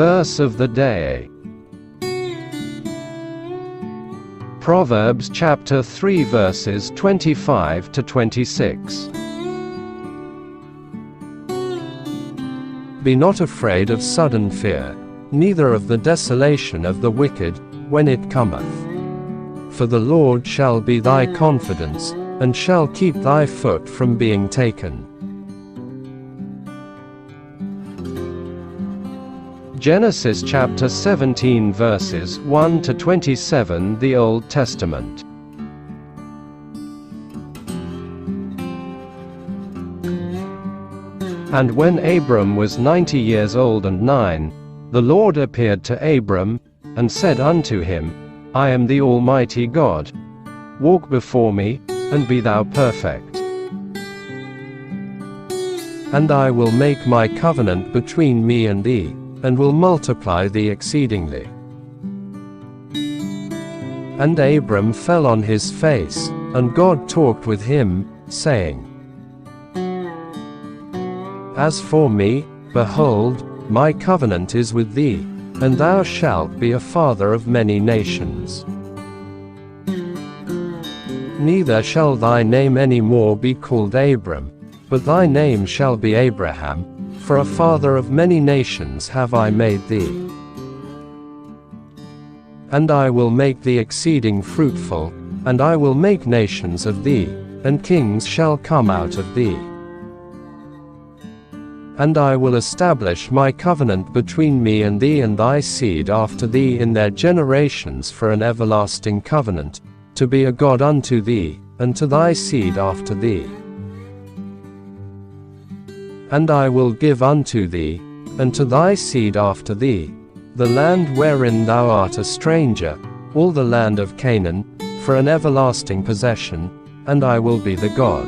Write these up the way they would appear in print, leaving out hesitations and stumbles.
Verse of the day. Proverbs chapter 3 verses 25 to 26. Be not afraid of sudden fear, neither of the desolation of the wicked, when it cometh. For the Lord shall be thy confidence, and shall keep thy foot from being taken. Genesis chapter 17 verses 1 to 27, the Old Testament. And when Abram was 90 years old and 9, the Lord appeared to Abram, and said unto him, I am the Almighty God. Walk before me, and be thou perfect. And I will make my covenant between me and thee, and will multiply thee exceedingly. And Abram fell on his face, and God talked with him, saying, As for me, behold, my covenant is with thee, and thou shalt be a father of many nations. Neither shall thy name any more be called Abram, but thy name shall be Abraham, for a father of many nations have I made thee. And I will make thee exceeding fruitful, and I will make nations of thee, and kings shall come out of thee. And I will establish my covenant between me and thee and thy seed after thee in their generations for an everlasting covenant, to be a God unto thee, and to thy seed after thee. And I will give unto thee, and to thy seed after thee, the land wherein thou art a stranger, all the land of Canaan, for an everlasting possession, and I will be the God.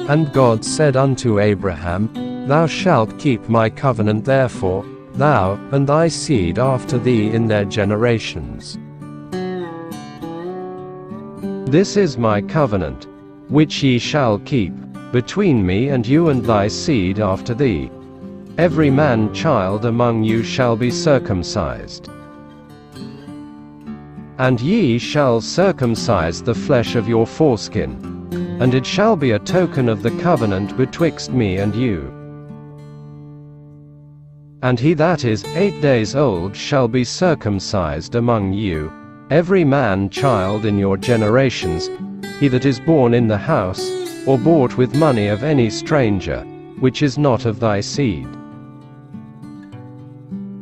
And God said unto Abraham, Thou shalt keep my covenant therefore, thou, and thy seed after thee in their generations. This is my covenant, which ye shall keep, between me and you and thy seed after thee. Every man child among you shall be circumcised. And ye shall circumcise the flesh of your foreskin, and it shall be a token of the covenant betwixt me and you. And he that is 8 days old shall be circumcised among you, every man child in your generations, he that is born in the house, or bought with money of any stranger, which is not of thy seed.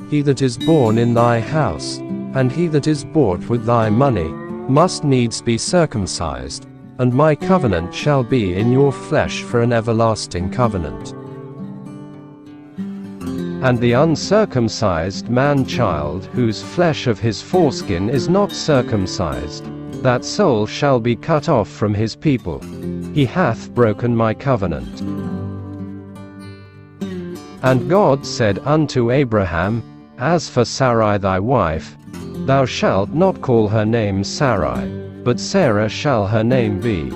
He that is born in thy house, and he that is bought with thy money, must needs be circumcised, and my covenant shall be in your flesh for an everlasting covenant. And the uncircumcised man-child whose flesh of his foreskin is not circumcised, that soul shall be cut off from his people. He hath broken my covenant. And God said unto Abraham, As for Sarai thy wife, thou shalt not call her name Sarai, but Sarah shall her name be.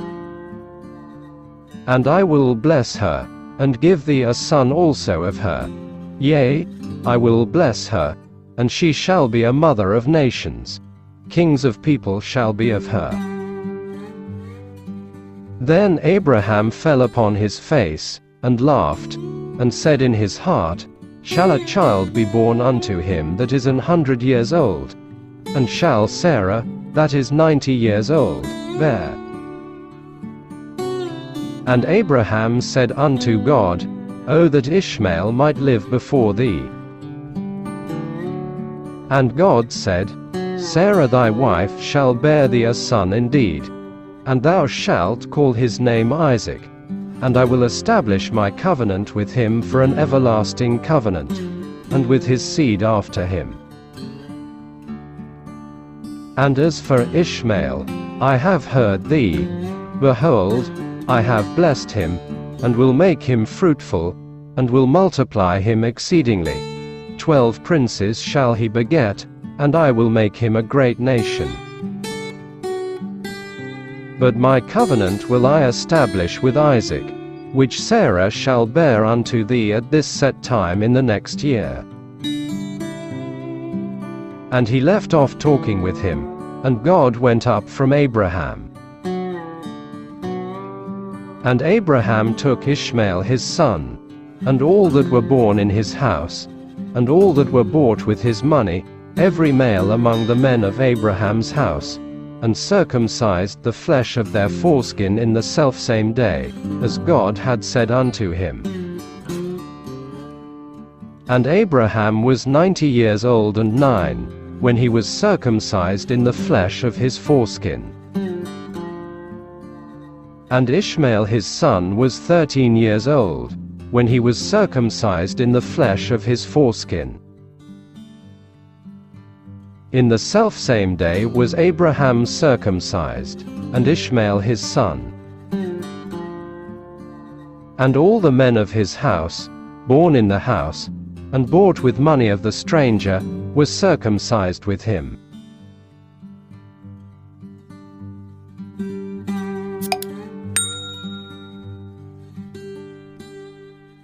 And I will bless her, and give thee a son also of her. Yea, I will bless her, and she shall be a mother of nations. Kings of people shall be of her. Then Abraham fell upon his face, and laughed, and said in his heart, Shall a child be born unto him that is 100 years old? And shall Sarah, that is 90 years old, bear? And Abraham said unto God, O that Ishmael might live before thee. And God said, Sarah thy wife shall bear thee a son indeed, and thou shalt call his name Isaac, and I will establish my covenant with him for an everlasting covenant, and with his seed after him. And as for Ishmael, I have heard thee. Behold, I have blessed him, and will make him fruitful, and will multiply him exceedingly. 12 princes shall he beget, and I will make him a great nation. But my covenant will I establish with Isaac, which Sarah shall bear unto thee at this set time in the next year. And he left off talking with him, and God went up from Abraham. And Abraham took Ishmael his son, and all that were born in his house, and all that were bought with his money, every male among the men of Abraham's house, and circumcised the flesh of their foreskin in the selfsame day, as God had said unto him. And Abraham was 90 years old and 9, when he was circumcised in the flesh of his foreskin. And Ishmael his son was 13 years old, when he was circumcised in the flesh of his foreskin. In the selfsame day was Abraham circumcised, and Ishmael his son. And all the men of his house, born in the house, and bought with money of the stranger, were circumcised with him.